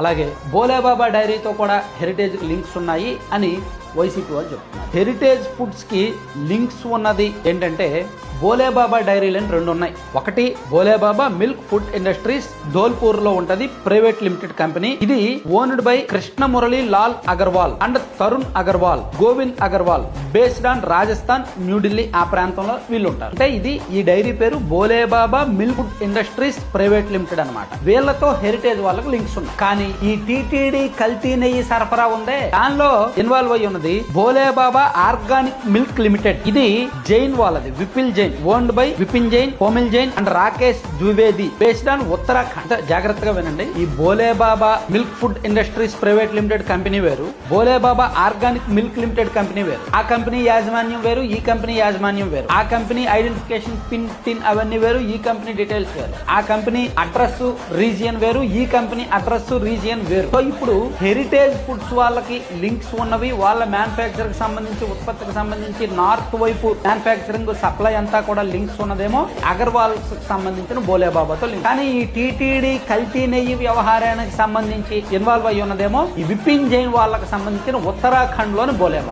అలాగే బోలేబాబా డైరీతో కూడా heritage links ఉన్నాయి అని వైసీపీ వాళ్ళు చెప్తున్నారు. హెరిటేజ్ ఫుడ్స్ కి లింక్స్ ఉన్నది ఏంటంటే బోలేబాబా డైరీలని రెండు ఉన్నాయి. ఒకటి Bhole Baba milk food industries Dholpur లో ఉంటది, ప్రైవేట్ లిమిటెడ్ కంపెనీ. ఇది owned by Krishna Murali Lal Agarwal and Tarun Agarwal, Govind Agarwal, based on Rajasthan, New Delhi ఆ ప్రాంతంలో వీళ్ళు ఉంటారు. అంటే ఇది ఈ డైరీ పేరు Bhole Baba milk food industries private limited అనమాట. వీళ్ళతో హెరిటేజ్ వాళ్ళకు లింక్స్ ఉన్నాయి. కానీ ఈ టీటీడీ కల్తీ నెయ్యి సరఫరా ఉందే దానిలో ఇన్వాల్వ్ అయ్యి ఉన్నది బోలేబాబా ఆర్గానిక్ మిల్క్ లిమిటెడ్. ఇది జైన్ వాళ్ళది, Vipil Jain, owned by Vipin Jain, Komil Jain and Rakesh Dwivedi, based on Uttarakhand. జాగ్రత్తగా వినండి, ఈ Bholebaba milk food industries private limited company వేరు, Bholebaba organic milk limited company వేరు. ఆ కంపెనీ యాజమాన్యం వేరు, ఈ కంపెనీ యాజమాన్యం వేరు. ఆ కంపెనీ ఐడెంటిఫికేషన్ పిన్ అవన్నీ వేరు, ఈ కంపెనీ డీటెయిల్స్ వేరు. ఆ కంపెనీ అడ్రస్ రీజియన్ వేరు, ఈ కంపెనీ అడ్రస్ రీజియన్ వేరు. సో ఇప్పుడు హెరిటేజ్ ఫుడ్స్ వాళ్ళకి లింక్స్ ఉన్నవి, వాళ్ళ మ్యానుఫ్యాక్చర్ కి సంబంధించి, ఉత్పత్తికి సంబంధించి నార్త్ వైపు మ్యానుఫ్యాక్చరింగ్ సప్లై అంతా కూడా లింక్స్ ఉన్నదేమో అగర్వాల్ సంబంధించిన బోలేబాబాతో లింక్. కానీ ఈ టీటీడీ కల్తీ నెయ్యి వ్యవహారానికి సంబంధించి ఇన్వాల్వ్ అయ్యి ఉన్నదేమో ఈ విపిన్ జైన్ వాళ్ళకి సంబంధించిన ఉత్తరాఖండ్ లోని బోలేబాబా.